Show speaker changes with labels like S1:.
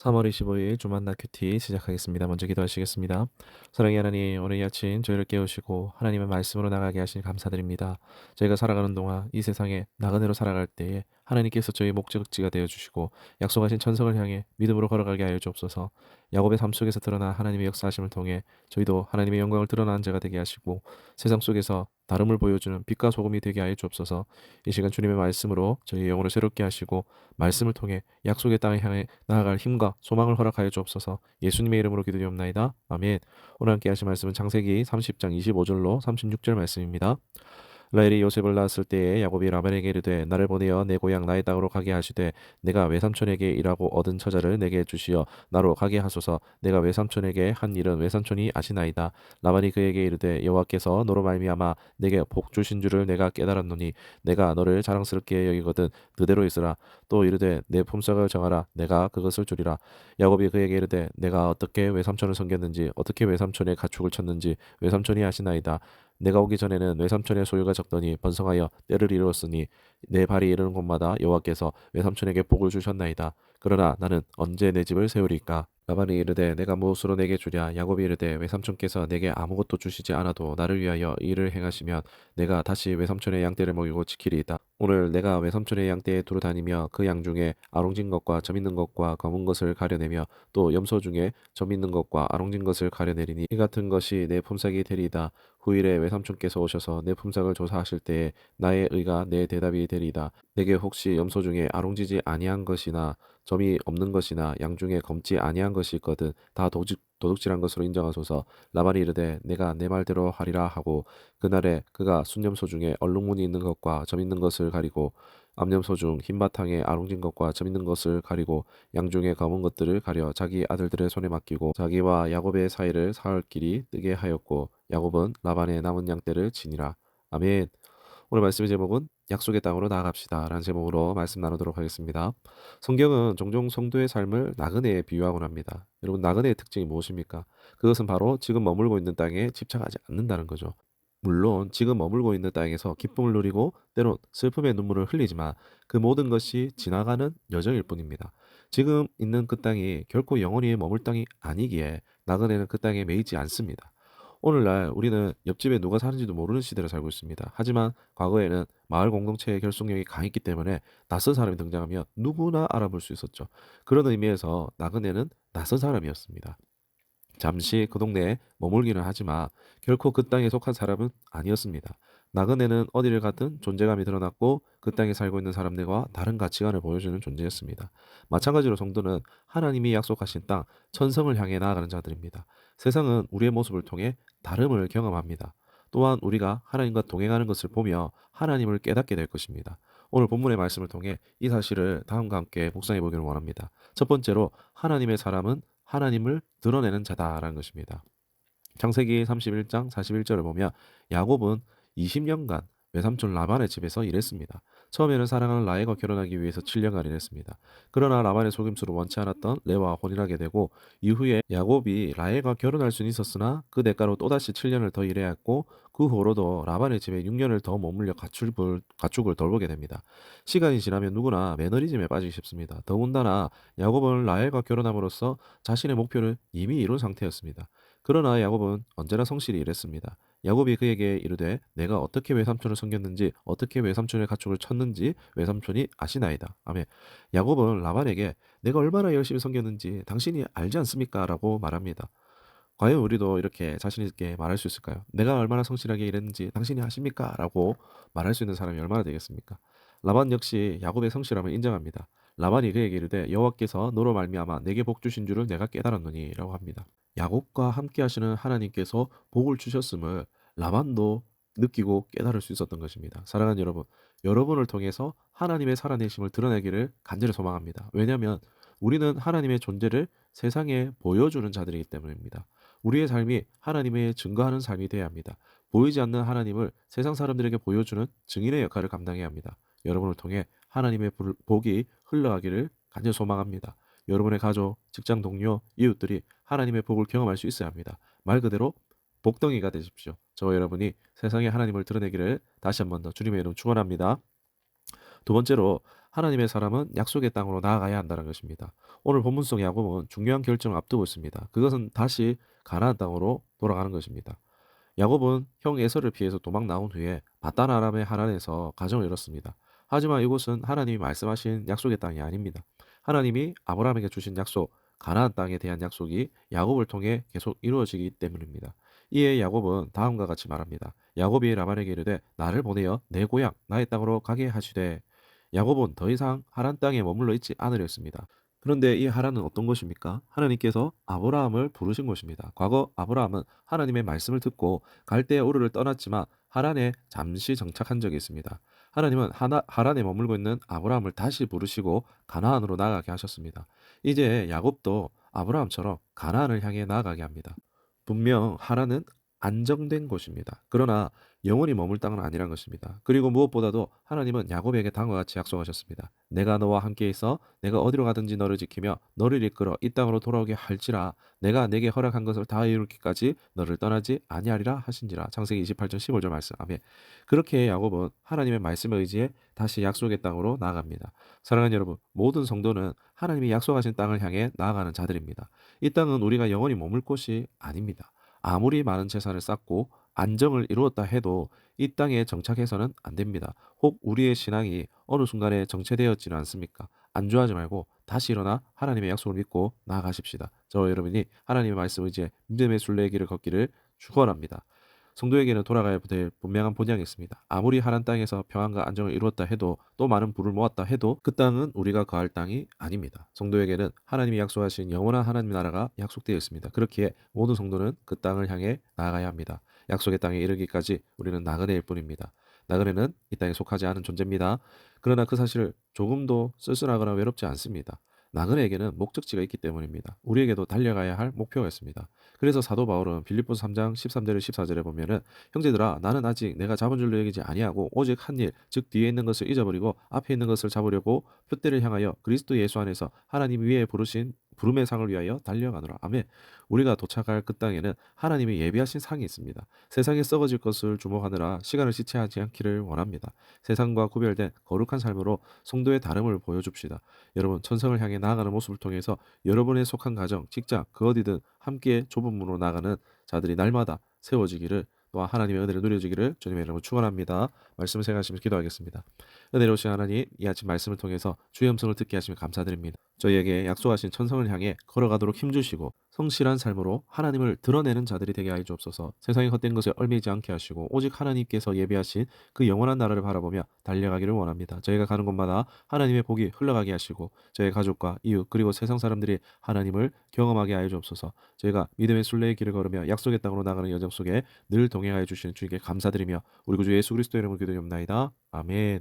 S1: 3월 25일 주만나 큐티 시작하겠습니다. 먼저 기도하시겠습니다. 사랑의 하나님, 오늘 이 아침 저희를 깨우시고 하나님의 말씀으로 나가게 하시니 감사드립니다. 저희가 살아가는 동안 이 세상에 나그네로 살아갈 때에 하나님께서 저희 목적지가 되어주시고 약속하신 천성을 향해 믿음으로 걸어가게 하여 주옵소서. 야곱의 삶 속에서 드러난 하나님의 역사하심을 통해 저희도 하나님의 영광을 드러나는 자가 되게 하시고 세상 속에서 다름을 보여주는 빛과 소금이 되게 하여 주옵소서. 이 시간 주님의 말씀으로 저희 영혼을 새롭게 하시고 말씀을 통해 약속의 땅을 향해 나아갈 힘과 소망을 허락하여 주옵소서. 예수님의 이름으로 기도드리옵나이다. 아멘. 오늘 함께 하실 말씀은 창세기 30장 25절로 36절 말씀입니다. 라헬이 요셉을 낳았을 때에 야곱이 라반에게 이르되 나를 보내어 내 고향 나의 땅으로 가게 하시되 내가 외삼촌에게 일하고 얻은 처자를 내게 주시어 나로 가게 하소서. 내가 외삼촌에게 한 일은 외삼촌이 아시나이다. 라반이 그에게 이르되 여호와께서 너로 말미암아 내게 복 주신 줄을 내가 깨달았노니 내가 너를 자랑스럽게 여기거든 그대로 있으라. 또 이르되 내 품삯을 정하라. 내가 그것을 주리라. 야곱이 그에게 이르되 내가 어떻게 외삼촌을 섬겼는지 어떻게 외삼촌의 가축을 쳤는지 외삼촌이 아시나이다. 내가 오기 전에는 외삼촌의 소유가 적더니 번성하여 때를 이루었으니 내 발이 이르는 곳마다 여호와께서 외삼촌에게 복을 주셨나이다. 그러나 나는 언제 내 집을 세우리까? 라반이 이르되 내가 무엇으로 내게 주랴? 야곱이 이르되 외삼촌께서 내게 아무것도 주시지 않아도 나를 위하여 일을 행하시면 내가 다시 외삼촌의 양떼를 먹이고 지키리이다. 오늘 내가 외삼촌의 양떼에 두루 다니며 그 양 중에 아롱진 것과 점 있는 것과 검은 것을 가려내며 또 염소 중에 점 있는 것과 아롱진 것을 가려내리니 이 같은 것이 내 품삯이 되리이다. 후일에 외삼촌께서 오셔서 내 품삯을 조사하실 때에 나의 의가 내 대답이 되리이다. 내게 혹시 염소 중에 아롱지지 아니한 것이나 점이 없는 것이나 양 중에 검지 아니한 것이 있거든 다 도둑질한 것으로 인정하소서. 라반이 이르되 내가 내 말대로 하리라 하고 그날에 그가 순염소 중에 얼룩무늬 있는 것과 점 있는 것을 가리고 암염소 중 흰바탕에 아롱진 것과 점 있는 것을 가리고 양 중에 검은 것들을 가려 자기 아들들의 손에 맡기고 자기와 야곱의 사이를 사흘 길이 뜨게 하였고 야곱은 라반의 남은 양떼를 지니라. 아멘. 오늘 말씀의 제목은 약속의 땅으로 나아갑시다 라는 제목으로 말씀 나누도록 하겠습니다. 성경은 종종 성도의 삶을 나그네에 비유하곤 합니다. 여러분, 나그네의 특징이 무엇입니까? 그것은 바로 지금 머물고 있는 땅에 집착하지 않는다는 거죠. 물론 지금 머물고 있는 땅에서 기쁨을 누리고 때론 슬픔의 눈물을 흘리지만 그 모든 것이 지나가는 여정일 뿐입니다. 지금 있는 그 땅이 결코 영원히 머물 땅이 아니기에 나그네는 그 땅에 매이지 않습니다. 오늘날 우리는 옆집에 누가 사는지도 모르는 시대를 살고 있습니다. 하지만 과거에는 마을 공동체의 결속력이 강했기 때문에 낯선 사람이 등장하면 누구나 알아볼 수 있었죠. 그런 의미에서 나그네는 낯선 사람이었습니다. 잠시 그 동네에 머물기는 하지만 결코 그 땅에 속한 사람은 아니었습니다. 나그네는 어디를 가든 존재감이 드러났고 그 땅에 살고 있는 사람들과 다른 가치관을 보여주는 존재였습니다. 마찬가지로 성도는 하나님이 약속하신 땅, 천성을 향해 나아가는 자들입니다. 세상은 우리의 모습을 통해 다름을 경험합니다. 또한 우리가 하나님과 동행하는 것을 보며 하나님을 깨닫게 될 것입니다. 오늘 본문의 말씀을 통해 이 사실을 다음과 함께 묵상해 보기를 원합니다. 첫 번째로 하나님의 사람은 하나님을 드러내는 자다라는 것입니다. 창세기 31장 41절을 보면 야곱은 20년간 외삼촌 라반의 집에서 일했습니다. 처음에는 사랑하는 라헬과 결혼하기 위해서 7년간 일했습니다. 그러나 라반의 속임수를 원치 않았던 레아와 혼인하게 되고 이후에 야곱이 라헬과 결혼할 수는 있었으나 그 대가로 또다시 7년을 더 일해야 했고 그 후로도 라반의 집에 6년을 더 머물려 가축을 돌보게 됩니다. 시간이 지나면 누구나 매너리즘에 빠지기 쉽습니다. 더군다나 야곱은 라헬과 결혼함으로써 자신의 목표를 이미 이룬 상태였습니다. 그러나 야곱은 언제나 성실히 일했습니다. 야곱이 그에게 이르되 내가 어떻게 외삼촌을 섬겼는지 어떻게 외삼촌의 가축을 쳤는지 외삼촌이 아시나이다. 아멘. 야곱은 라반에게 내가 얼마나 열심히 섬겼는지 당신이 알지 않습니까? 라고 말합니다. 과연 우리도 이렇게 자신 있게 말할 수 있을까요? 내가 얼마나 성실하게 일했는지 당신이 아십니까? 라고 말할 수 있는 사람이 얼마나 되겠습니까? 라반 역시 야곱의 성실함을 인정합니다. 라반이 그에게 이르되 여호와께서 너로 말미암아 내게 복 주신 줄을 내가 깨달았노니 라고 합니다. 야곱과 함께 하시는 하나님께서 복을 주셨음을 라반도 느끼고 깨달을 수 있었던 것입니다. 사랑하는 여러분, 여러분을 통해서 하나님의 살아내심을 드러내기를 간절히 소망합니다. 왜냐하면 우리는 하나님의 존재를 세상에 보여주는 자들이기 때문입니다. 우리의 삶이 하나님의 증거하는 삶이 되어야 합니다. 보이지 않는 하나님을 세상 사람들에게 보여주는 증인의 역할을 감당해야 합니다. 여러분을 통해 하나님의 복이 흘러가기를 간절히 소망합니다. 여러분의 가족, 직장 동료, 이웃들이 하나님의 복을 경험할 수 있어야 합니다. 말 그대로 복덩이가 되십시오. 저와 여러분이 세상에 하나님을 드러내기를 다시 한번 더 주님의 이름 축원합니다. 두 번째로 하나님의 사람은 약속의 땅으로 나아가야 한다는 것입니다. 오늘 본문 속 야곱은 중요한 결정을 앞두고 있습니다. 그것은 다시 가나안 땅으로 돌아가는 것입니다. 야곱은 형 에서를 피해서 도망 나온 후에 바단 아람의 하란에서 가정을 이뤘습니다. 하지만 이곳은 하나님이 말씀하신 약속의 땅이 아닙니다. 하나님이 아브라함에게 주신 약속, 가나안 땅에 대한 약속이 야곱을 통해 계속 이루어지기 때문입니다. 이에 야곱은 다음과 같이 말합니다. 야곱이 라반에게 이르되 나를 보내어 내 고향 나의 땅으로 가게 하시되. 야곱은 더 이상 하란 땅에 머물러 있지 않으려 했습니다. 그런데 이 하란은 어떤 곳입니까? 하나님께서 아브라함을 부르신 곳입니다. 과거 아브라함은 하나님의 말씀을 듣고 갈대아 우르를 떠났지만 하란에 잠시 정착한 적이 있습니다. 하나님은 하란에 머물고 있는 아브라함을 다시 부르시고 가나안으로 나아가게 하셨습니다. 이제 야곱도 아브라함처럼 가나안을 향해 나아가게 합니다. 분명 하란은 안정된 곳입니다. 그러나 영원히 머물 땅은 아니란 것입니다. 그리고 무엇보다도 하나님은 야곱에게 다음과 같이 약속하셨습니다. 내가 너와 함께 있어 내가 어디로 가든지 너를 지키며 너를 이끌어 이 땅으로 돌아오게 할지라. 내가 내게 허락한 것을 다 이루기까지 너를 떠나지 아니하리라 하신지라. 창세기 28장 15절 말씀. 아멘. 그렇게 야곱은 하나님의 말씀에 의지해 다시 약속의 땅으로 나아갑니다. 사랑하는 여러분, 모든 성도는 하나님이 약속하신 땅을 향해 나아가는 자들입니다. 이 땅은 우리가 영원히 머물 곳이 아닙니다. 아무리 많은 재산을 쌓고 안정을 이루었다 해도 이 땅에 정착해서는 안 됩니다. 혹 우리의 신앙이 어느 순간에 정체되었지는 않습니까? 안주하지 말고 다시 일어나 하나님의 약속을 믿고 나아가십시다. 저와 여러분이 하나님의 말씀 의지에 믿음의 순례의 길을 걷기를 축원합니다. 성도에게는 돌아가야 될 분명한 본향이 있습니다. 아무리 하란 땅에서 평안과 안정을 이루었다 해도 또 많은 부를 모았다 해도 그 땅은 우리가 거할 땅이 아닙니다. 성도에게는 하나님이 약속하신 영원한 하나님 나라가 약속되어 있습니다. 그렇기에 모든 성도는 그 땅을 향해 나아가야 합니다. 약속의 땅에 이르기까지 우리는 나그네일 뿐입니다. 나그네는 이 땅에 속하지 않은 존재입니다. 그러나 그 사실을 조금도 쓸쓸하거나 외롭지 않습니다. 나그네에게는 목적지가 있기 때문입니다. 우리에게도 달려가야 할 목표가 있습니다. 그래서 사도 바울은 빌립보서 3장 13절 14절에 보면은 형제들아 나는 아직 내가 잡은 줄로 여기지 아니하고 오직 한 일 즉 뒤에 있는 것을 잊어버리고 앞에 있는 것을 잡으려고 표대를 향하여 그리스도 예수 안에서 하나님 위에 부르신 부름의 상을 위하여 달려가노라. 아멘. 우리가 도착할 그 땅에는 하나님이 예비하신 상이 있습니다. 세상에 썩어질 것을 주목하느라 시간을 지체하지 않기를 원합니다. 세상과 구별된 거룩한 삶으로 성도의 다름을 보여줍시다. 여러분, 천성을 향해 나아가는 모습을 통해서 여러분의 속한 가정, 직장, 그 어디든 함께 좁은 문으로 나가는 자들이 날마다 세워지기를, 또한 하나님의 은혜를 누려지기를 주님의 이름으로 축원합니다. 말씀을 생각하시면서 기도하겠습니다. 은혜로우신 하나님, 이 아침 말씀을 통해서 주의 음성을 듣게 하시며 감사드립니다. 저희에게 약속하신 천성을 향해 걸어가도록 힘주시고 성실한 삶으로 하나님을 드러내는 자들이 되게 하여 주옵소서. 세상의 헛된 것에 얽매이지 않게 하시고 오직 하나님께서 예비하신 그 영원한 나라를 바라보며 달려가기를 원합니다. 저희가 가는 곳마다 하나님의 복이 흘러가게 하시고 저희 가족과 이웃 그리고 세상 사람들이 하나님을 경험하게 하여 주옵소서. 저희가 믿음의 순례의 길을 걸으며 약속의 땅으로 나가는 여정 속에 늘 동행하여 주시는 주님께 감사드리며 우리 구주 예수 그리스도의 이름으로 기도드립나이다. 아멘.